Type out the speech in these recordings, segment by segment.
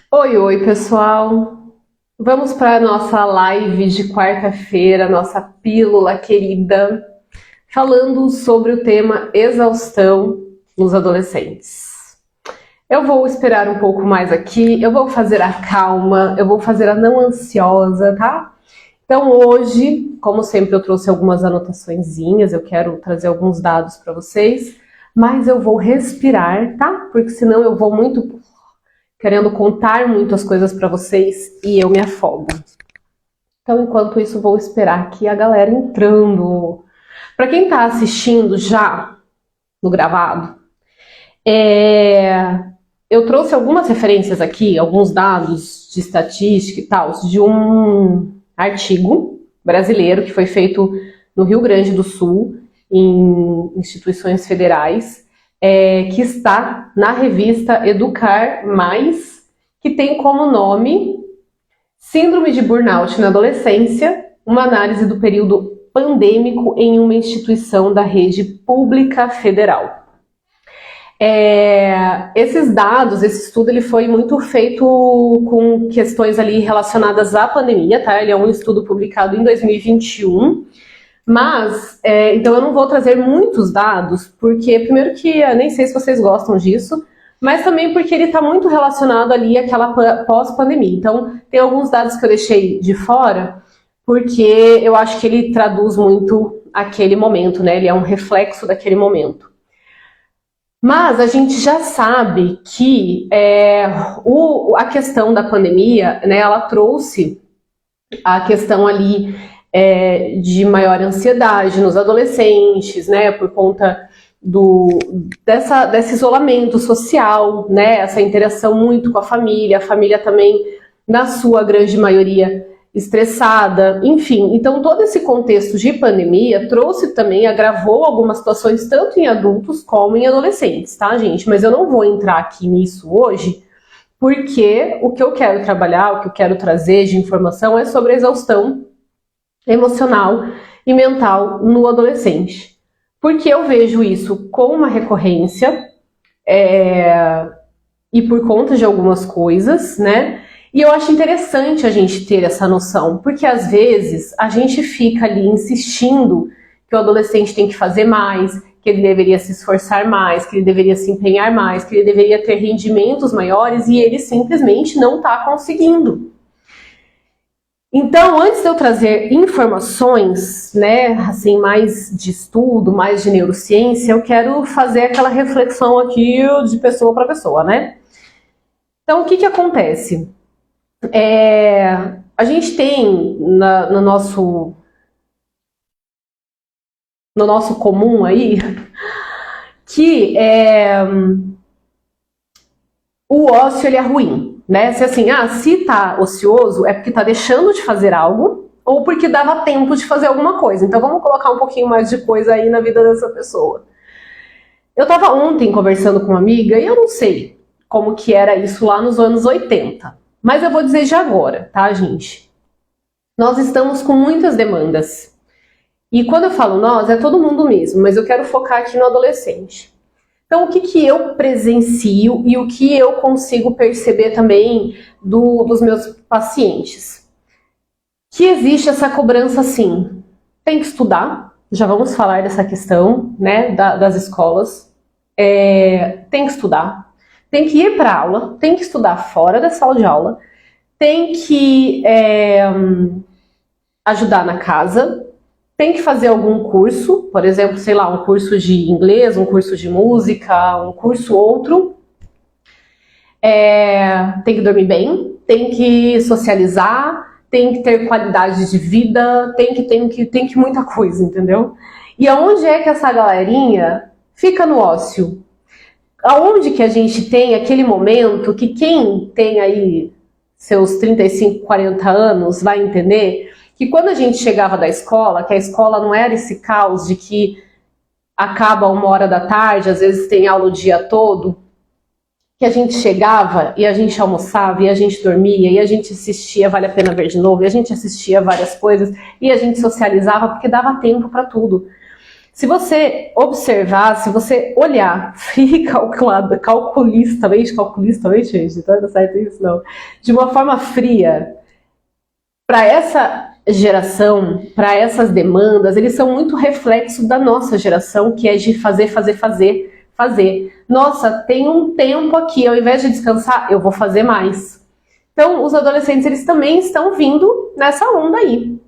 Oi, oi, pessoal. Vamos para a nossa live de quarta-feira, nossa pílula querida, falando sobre o tema exaustão nos adolescentes. Eu vou esperar um pouco mais aqui, eu vou fazer a calma, eu vou fazer a não ansiosa, tá? Então hoje, como sempre, eu trouxe algumas anotaçõezinhas, eu quero trazer alguns dados para vocês, mas eu vou respirar, tá? Porque senão eu vou muito querendo contar muitas coisas para vocês e eu me afogo. Então, enquanto isso, vou esperar aqui a galera entrando. Para quem está assistindo já no gravado, eu trouxe algumas referências aqui, alguns dados de estatística e tal, de um artigo brasileiro que foi feito no Rio Grande do Sul, em instituições federais, que está na revista Educar Mais, que tem como nome Síndrome de Burnout na Adolescência, uma análise do período pandêmico em uma instituição da rede pública federal. Esses dados, esse estudo, ele foi muito feito com questões ali relacionadas à pandemia, tá? Ele é um estudo publicado em 2021, mas, então eu não vou trazer muitos dados, porque primeiro que eu nem sei se vocês gostam disso, mas também porque ele está muito relacionado ali àquela pós-pandemia. Então, tem alguns dados que eu deixei de fora, porque eu acho que ele traduz muito aquele momento, né? Ele é um reflexo daquele momento. Mas a gente já sabe que a questão da pandemia, né, ela trouxe a questão ali de maior ansiedade nos adolescentes, né, por conta desse isolamento social, né, essa interação muito com a família também, na sua grande maioria, estressada, enfim. Então, todo esse contexto de pandemia trouxe também, agravou algumas situações, tanto em adultos como em adolescentes, tá, gente? Mas eu não vou entrar aqui nisso hoje, porque o que eu quero trabalhar, o que eu quero trazer de informação é sobre a exaustão emocional e mental no adolescente. Porque eu vejo isso com uma recorrência e por conta de algumas coisas, né? E eu acho interessante a gente ter essa noção, porque às vezes a gente fica ali insistindo que o adolescente tem que fazer mais, que ele deveria se esforçar mais, que ele deveria se empenhar mais, que ele deveria ter rendimentos maiores e ele simplesmente não está conseguindo. Então, antes de eu trazer informações, né, assim, mais de estudo, mais de neurociência, eu quero fazer aquela reflexão aqui de pessoa para pessoa, né? Então, o que acontece? A gente tem no nosso comum aí que o ócio ele é ruim, né? Se tá ocioso é porque tá deixando de fazer algo ou porque dava tempo de fazer alguma coisa. Então vamos colocar um pouquinho mais de coisa aí na vida dessa pessoa. Eu estava ontem conversando com uma amiga e eu não sei como que era isso lá nos anos 80. Mas eu vou dizer de agora, tá, gente? Nós estamos com muitas demandas. E quando eu falo nós, é todo mundo mesmo, mas eu quero focar aqui no adolescente. Então, o que eu presencio e o que eu consigo perceber também dos meus pacientes? Que existe essa cobrança, sim. Tem que estudar, já vamos falar dessa questão, né, das escolas. Tem que estudar. Tem que ir para a aula, tem que estudar fora da sala de aula, tem que ajudar na casa, tem que fazer algum curso, por exemplo, sei lá, um curso de inglês, um curso de música, um curso outro. Tem que dormir bem, tem que socializar, tem que ter qualidade de vida, tem que muita coisa, entendeu? E aonde é que essa galerinha fica no ócio? Aonde que a gente tem aquele momento que quem tem aí seus 35, 40 anos vai entender que quando a gente chegava da escola, que a escola não era esse caos de que acaba 1h da tarde, às vezes tem aula o dia todo, que a gente chegava e a gente almoçava e a gente dormia e a gente assistia Vale a Pena Ver de Novo e a gente assistia várias coisas e a gente socializava porque dava tempo para tudo. Se você observar, se você olhar frio e calculistamente, gente, não tá certo isso não, de uma forma fria, para essa geração, para essas demandas, eles são muito reflexo da nossa geração, que é de fazer, fazer, fazer, fazer. Nossa, tem um tempo aqui, ao invés de descansar, eu vou fazer mais. Então, os adolescentes, eles também estão vindo nessa onda aí.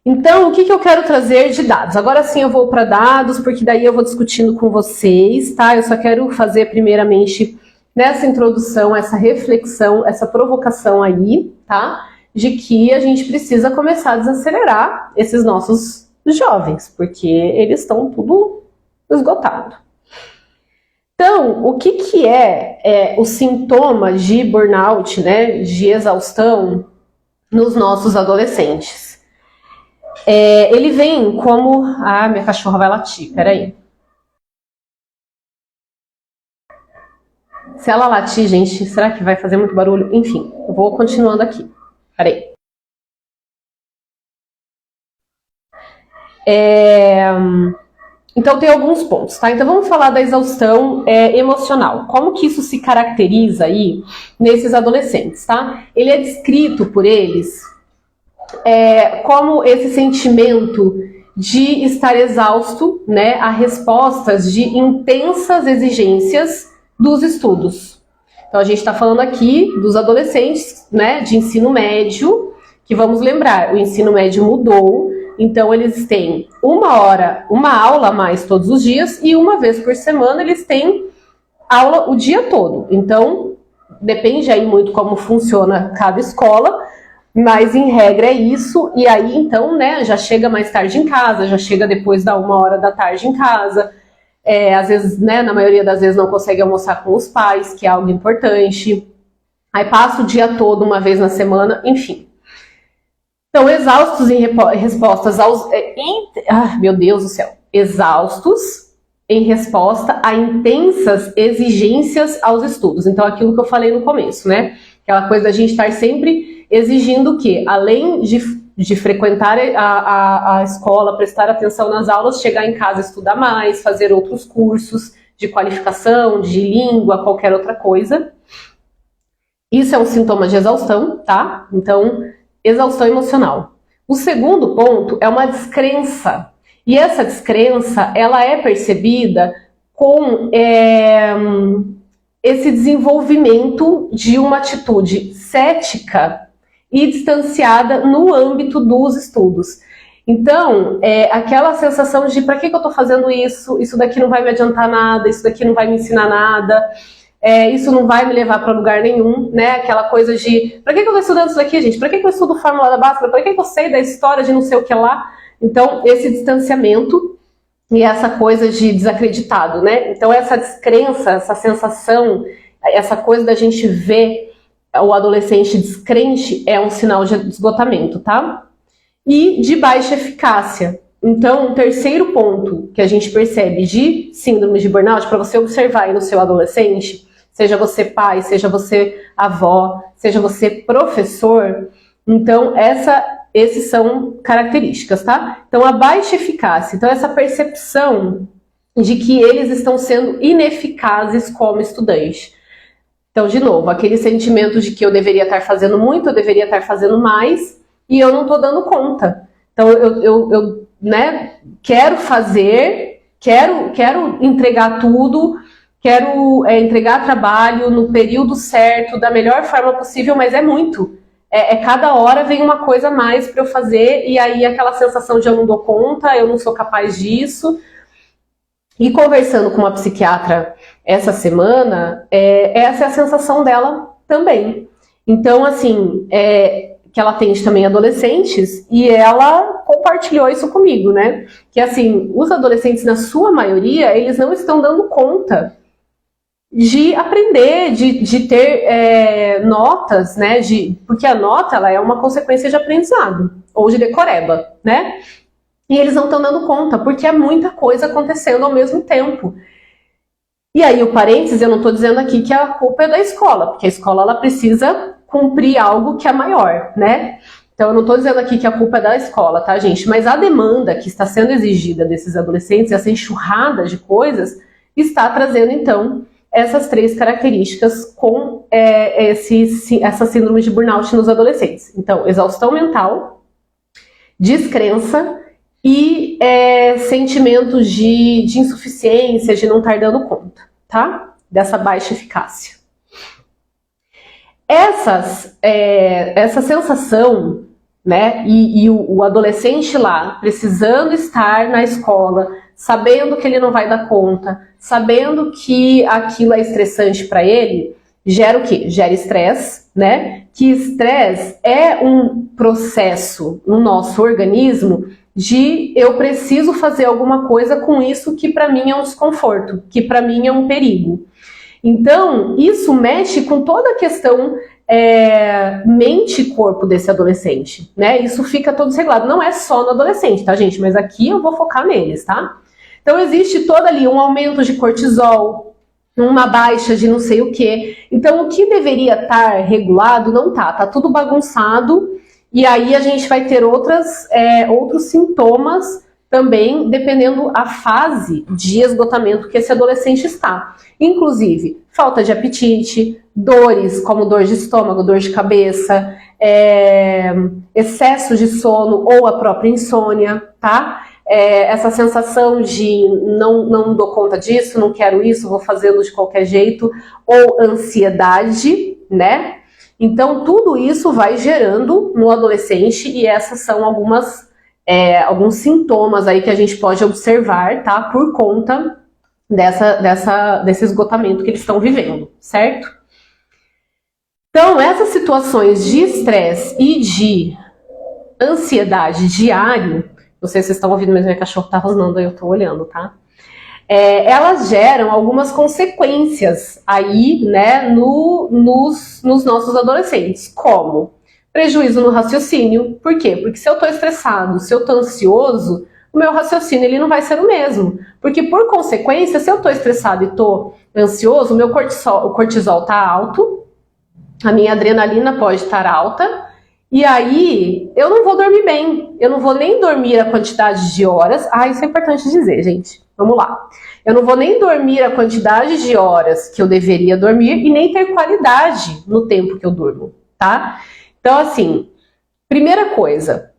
Então, o que eu quero trazer de dados? Agora sim eu vou para dados, porque daí eu vou discutindo com vocês, tá? Eu só quero fazer primeiramente nessa introdução, essa reflexão, essa provocação aí, tá? De que a gente precisa começar a desacelerar esses nossos jovens, porque eles estão tudo esgotado. Então, o que é o sintoma de burnout, né, de exaustão nos nossos adolescentes? Ele vem como... Ah, minha cachorra vai latir, peraí. Se ela latir, gente, será que vai fazer muito barulho? Enfim, eu vou continuando aqui. Peraí. Então tem alguns pontos, tá? Então vamos falar da exaustão emocional. Como que isso se caracteriza aí nesses adolescentes, tá? Ele é descrito por eles como esse sentimento de estar exausto, né, a respostas de intensas exigências dos estudos. Então a gente está falando aqui dos adolescentes, né, de ensino médio, que vamos lembrar, o ensino médio mudou, então eles têm uma aula a mais todos os dias e uma vez por semana eles têm aula o dia todo. Então depende aí muito como funciona cada escola, mas em regra é isso, e aí então, né, já chega mais tarde em casa, já chega depois da 13h em casa, às vezes, né, na maioria das vezes não consegue almoçar com os pais, que é algo importante, aí passa o dia todo uma vez na semana, enfim. Então, exaustos em respostas aos... meu Deus do céu! Exaustos em resposta a intensas exigências aos estudos. Então, aquilo que eu falei no começo, né? Aquela coisa da gente estar sempre exigindo o quê? Além de frequentar a escola, prestar atenção nas aulas, chegar em casa, estudar mais, fazer outros cursos de qualificação, de língua, qualquer outra coisa. Isso é um sintoma de exaustão, tá? Então, exaustão emocional. O segundo ponto é uma descrença. E essa descrença, ela é percebida com esse desenvolvimento de uma atitude cética e distanciada no âmbito dos estudos. Então, aquela sensação de para que eu estou fazendo isso? Isso daqui não vai me adiantar nada, isso daqui não vai me ensinar nada, isso não vai me levar para lugar nenhum, né? Aquela coisa de para que eu estou estudando isso daqui, gente? Para que eu estudo Fórmula da Bhaskara? Para que eu sei da história de não sei o que lá? Então, esse distanciamento e essa coisa de desacreditado, né? Então, essa descrença, essa sensação, essa coisa da gente ver o adolescente descrente é um sinal de esgotamento, tá? E de baixa eficácia. Então, um terceiro ponto que a gente percebe de síndrome de burnout, para você observar aí no seu adolescente, seja você pai, seja você avó, seja você professor, então esses são características, tá? Então, a baixa eficácia, então essa percepção de que eles estão sendo ineficazes como estudante. Então, de novo, aquele sentimento de que eu deveria estar fazendo muito, eu deveria estar fazendo mais, e eu não estou dando conta. Então, eu né, quero fazer, quero entregar tudo, quero entregar trabalho no período certo, da melhor forma possível, mas é muito. Cada hora vem uma coisa a mais para eu fazer, e aí aquela sensação de eu não dou conta, eu não sou capaz disso. E conversando com uma psiquiatra essa semana, essa é a sensação dela também. Então, assim, que ela atende também adolescentes, e ela compartilhou isso comigo, né? Que, assim, os adolescentes, na sua maioria, eles não estão dando conta de aprender, de ter notas, né? Porque a nota, ela é uma consequência de aprendizado, ou de decoreba, né? E eles não estão dando conta, porque é muita coisa acontecendo ao mesmo tempo. E aí, o parênteses, eu não estou dizendo aqui que a culpa é da escola, porque a escola ela precisa cumprir algo que é maior, né? Então, eu não estou dizendo aqui que a culpa é da escola, tá, gente? Mas a demanda que está sendo exigida desses adolescentes, essa enxurrada de coisas, está trazendo, então, essas 3 características com essa síndrome de burnout nos adolescentes. Então, exaustão mental, descrença e sentimentos de insuficiência, de não estar dando conta, tá? Dessa baixa eficácia. Essa sensação, né, e o adolescente lá precisando estar na escola, sabendo que ele não vai dar conta, sabendo que aquilo é estressante para ele, gera o quê? Gera estresse, né? Que estresse é um processo no nosso organismo de eu preciso fazer alguma coisa com isso que para mim é um desconforto, que para mim é um perigo. Então, isso mexe com toda a questão mente e corpo desse adolescente, né? Isso fica todo desregulado. Não é só no adolescente, tá, gente? Mas aqui eu vou focar neles, tá? Então, existe todo ali um aumento de cortisol, uma baixa de não sei o quê. Então, o que deveria estar regulado não tá. Tá tudo bagunçado. E aí a gente vai ter outros sintomas também, dependendo a fase de esgotamento que esse adolescente está. Inclusive, falta de apetite, dores como dor de estômago, dor de cabeça, excesso de sono ou a própria insônia, tá? Essa sensação de não dou conta disso, não quero isso, vou fazê-lo de qualquer jeito, ou ansiedade, né? Então, tudo isso vai gerando no adolescente e essas são alguns sintomas aí que a gente pode observar, tá? Por conta desse esgotamento que eles estão vivendo, certo? Então, essas situações de estresse e de ansiedade diário, não sei se vocês estão ouvindo, mas minha cachorra tá rosnando, aí eu tô olhando, tá? Elas geram algumas consequências aí, né, nos nossos adolescentes, como prejuízo no raciocínio. Por quê? Porque se eu tô estressado, se eu tô ansioso, o meu raciocínio ele não vai ser o mesmo. Porque, por consequência, se eu tô estressado e tô ansioso, o meu cortisol tá alto, a minha adrenalina pode estar alta, e aí eu não vou dormir bem. Eu não vou nem dormir a quantidade de horas. Isso é importante dizer, gente. Vamos lá. Eu não vou nem dormir a quantidade de horas que eu deveria dormir e nem ter qualidade no tempo que eu durmo, tá? Então, assim, primeira coisa,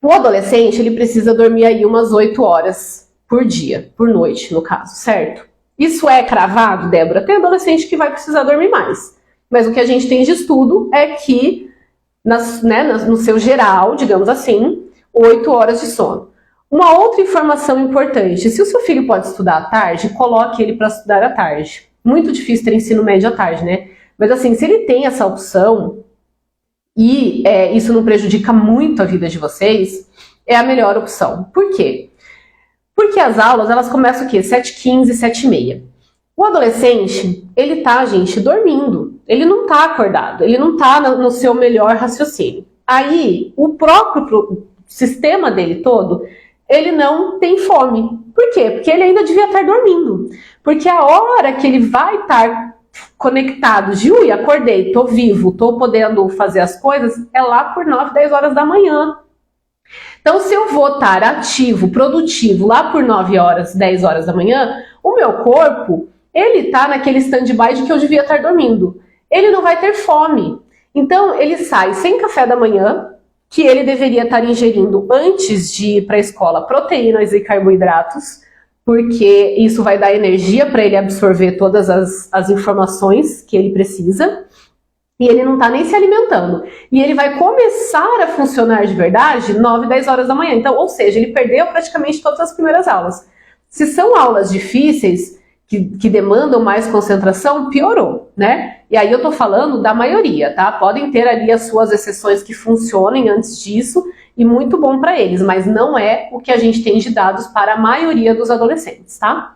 o adolescente, ele precisa dormir aí umas 8 horas por dia, por noite, no caso, certo? Isso é cravado, Débora? Tem adolescente que vai precisar dormir mais. Mas o que a gente tem de estudo é que, no seu geral, digamos assim, 8 horas de sono. Uma outra informação importante, se o seu filho pode estudar à tarde, coloque ele para estudar à tarde. Muito difícil ter ensino médio à tarde, né? Mas assim, se ele tem essa opção, e isso não prejudica muito a vida de vocês, é a melhor opção. Por quê? Porque as aulas, elas começam o quê? 7h15, 7h30. O adolescente, ele tá, gente, dormindo. Ele não tá acordado, ele não tá no seu melhor raciocínio. Aí, o próprio sistema dele todo, ele não tem fome. Por quê? Porque ele ainda devia estar dormindo. Porque a hora que ele vai estar conectado de, acordei, tô vivo, tô podendo fazer as coisas, é lá por 9, 10 horas da manhã. Então, se eu vou estar ativo, produtivo, lá por 9 horas, 10 horas da manhã, o meu corpo, ele tá naquele stand-by de que eu devia estar dormindo. Ele não vai ter fome. Então, ele sai sem café da manhã, que ele deveria estar ingerindo antes de ir para a escola proteínas e carboidratos, porque isso vai dar energia para ele absorver todas as informações que ele precisa, e ele não está nem se alimentando. E ele vai começar a funcionar de verdade 9, 10 horas da manhã. Então, ou seja, ele perdeu praticamente todas as primeiras aulas. Se são aulas difíceis, que demandam mais concentração, piorou, né? E aí eu tô falando da maioria, tá? Podem ter ali as suas exceções que funcionem antes disso, e muito bom para eles, mas não é o que a gente tem de dados para a maioria dos adolescentes, tá?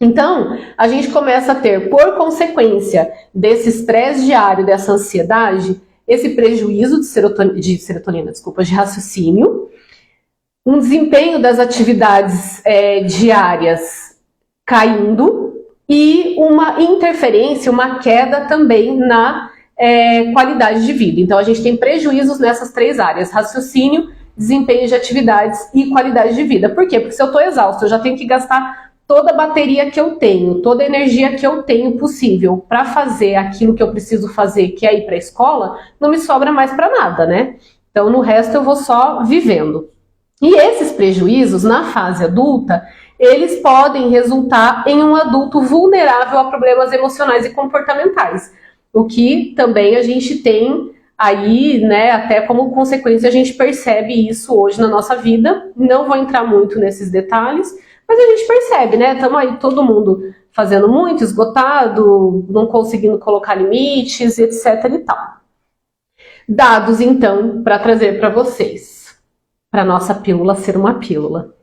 Então, a gente começa a ter, por consequência desse estresse diário, dessa ansiedade, esse prejuízo de raciocínio, um desempenho das atividades diárias caindo e uma interferência, uma queda também na qualidade de vida. Então a gente tem prejuízos nessas 3 áreas: raciocínio, desempenho de atividades e qualidade de vida. Por quê? Porque se eu estou exausto, eu já tenho que gastar toda a bateria que eu tenho, toda a energia que eu tenho possível para fazer aquilo que eu preciso fazer, que é ir para a escola, não me sobra mais para nada, né? Então no resto eu vou só vivendo. E esses prejuízos, na fase adulta, eles podem resultar em um adulto vulnerável a problemas emocionais e comportamentais, o que também a gente tem aí, né, até como consequência a gente percebe isso hoje na nossa vida. Não vou entrar muito nesses detalhes, mas a gente percebe, né, estamos aí todo mundo fazendo muito, esgotado, não conseguindo colocar limites, etc e tal. Dados, então, para trazer para vocês, para nossa pílula ser uma pílula.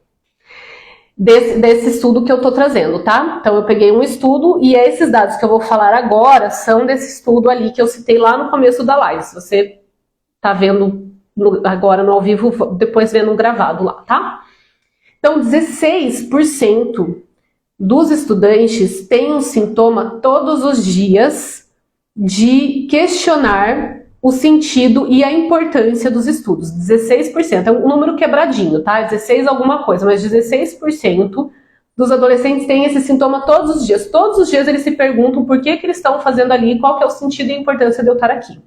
Desse estudo que eu estou trazendo, tá? Então eu peguei um estudo e esses dados que eu vou falar agora são desse estudo ali que eu citei lá no começo da live. Se você tá vendo agora no ao vivo, depois vendo gravado lá, tá? Então 16% dos estudantes têm um sintoma todos os dias de questionar o sentido e a importância dos estudos. 16%, é um número quebradinho, tá? 16 alguma coisa, mas 16% dos adolescentes têm esse sintoma todos os dias. Todos os dias eles se perguntam por que eles estão fazendo ali, qual que é o sentido e a importância de eu estar aqui.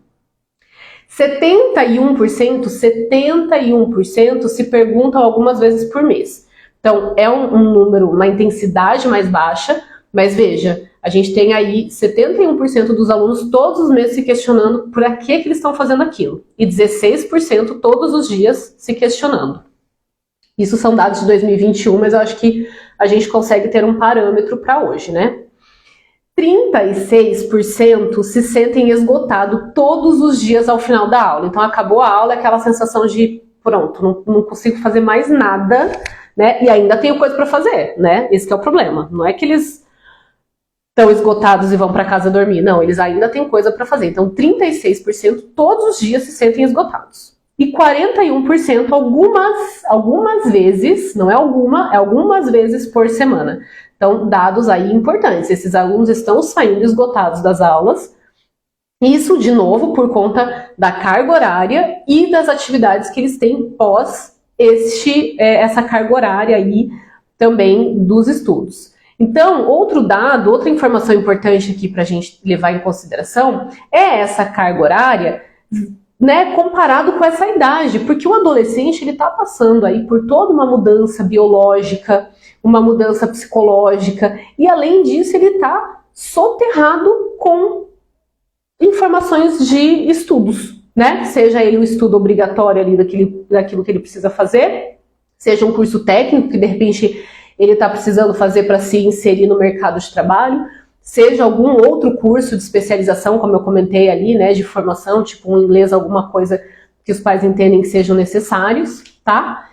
71% se perguntam algumas vezes por mês. Então, é um número, uma intensidade mais baixa, mas veja, a gente tem aí 71% dos alunos todos os meses se questionando por que eles estão fazendo aquilo. E 16% todos os dias se questionando. Isso são dados de 2021, mas eu acho que a gente consegue ter um parâmetro para hoje, né? 36% se sentem esgotados todos os dias ao final da aula. Então, acabou a aula, aquela sensação de, pronto, não consigo fazer mais nada, né? E ainda tenho coisa para fazer, né? Esse que é o problema. Não é que eles estão esgotados e vão para casa dormir. Não, eles ainda têm coisa para fazer. Então, 36% todos os dias se sentem esgotados. E 41% algumas vezes, não é alguma, é algumas vezes por semana. Então, dados aí importantes. Esses alunos estão saindo esgotados das aulas. Isso, de novo, por conta da carga horária e das atividades que eles têm pós essa carga horária aí também dos estudos. Então, outro dado, outra informação importante aqui para a gente levar em consideração é essa carga horária, né, comparado com essa idade, porque o adolescente ele está passando aí por toda uma mudança biológica, uma mudança psicológica, e além disso ele está soterrado com informações de estudos, né? Seja ele um estudo obrigatório ali daquilo que ele precisa fazer, seja um curso técnico que de repente ele está precisando fazer para se inserir no mercado de trabalho, seja algum outro curso de especialização, como eu comentei ali, né, de formação, tipo um inglês, alguma coisa que os pais entendem que sejam necessários, tá?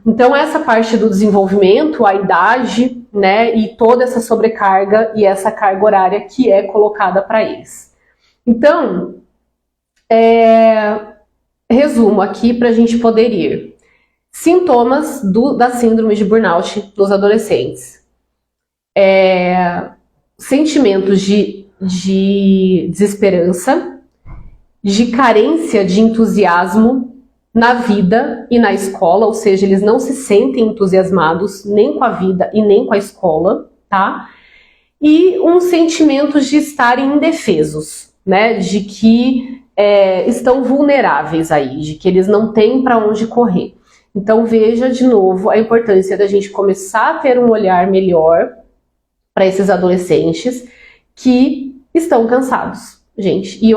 Então essa parte do desenvolvimento, a idade, né, e toda essa sobrecarga e essa carga horária que é colocada para eles. Então, resumo aqui para a gente poder ir. Sintomas da síndrome de burnout nos adolescentes. Sentimentos de desesperança, de carência de entusiasmo na vida e na escola, ou seja, eles não se sentem entusiasmados nem com a vida e nem com a escola, tá? E um sentimento de estarem indefesos, né? De que estão vulneráveis aí, de que eles não têm para onde correr. Então veja de novo a importância da gente começar a ter um olhar melhor para esses adolescentes que estão cansados, gente. E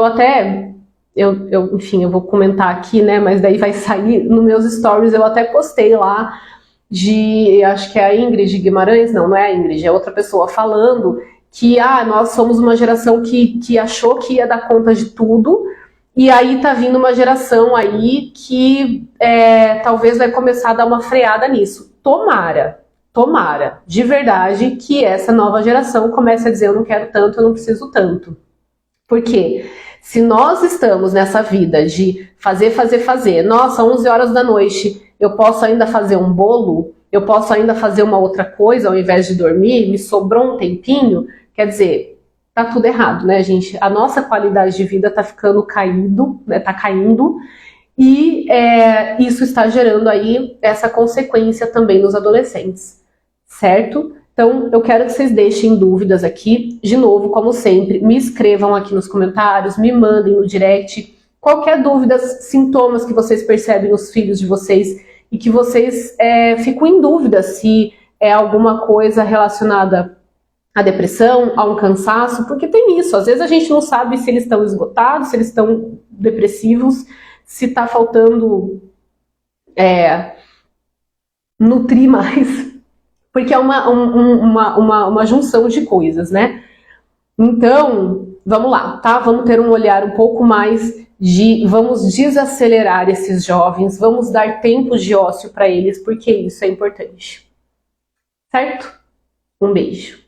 enfim, eu vou comentar aqui, né, mas daí vai sair nos meus stories, eu até postei lá acho que é a Ingrid Guimarães, não é a Ingrid, é outra pessoa falando que, nós somos uma geração que achou que ia dar conta de tudo, e aí tá vindo uma geração aí que talvez vai começar a dar uma freada nisso. Tomara, de verdade, que essa nova geração comece a dizer eu não quero tanto, eu não preciso tanto. Por quê? Se nós estamos nessa vida de fazer, nossa, 11 horas da noite, eu posso ainda fazer um bolo, eu posso ainda fazer uma outra coisa ao invés de dormir, me sobrou um tempinho, quer dizer, tá tudo errado, né, gente? A nossa qualidade de vida tá ficando caído, né, tá caindo, e isso está gerando aí essa consequência também nos adolescentes, certo? Então, eu quero que vocês deixem dúvidas aqui. De novo, como sempre, me escrevam aqui nos comentários, me mandem no direct. Qualquer dúvida, sintomas que vocês percebem nos filhos de vocês e que vocês ficam em dúvida se é alguma coisa relacionada à depressão, a um cansaço, porque tem isso. Às vezes a gente não sabe se eles estão esgotados, se eles estão depressivos, se está faltando nutrir mais. Porque é uma junção de coisas, né? Então, vamos lá, tá? Vamos ter um olhar um pouco mais vamos desacelerar esses jovens, vamos dar tempo de ócio para eles, porque isso é importante. Certo? Um beijo.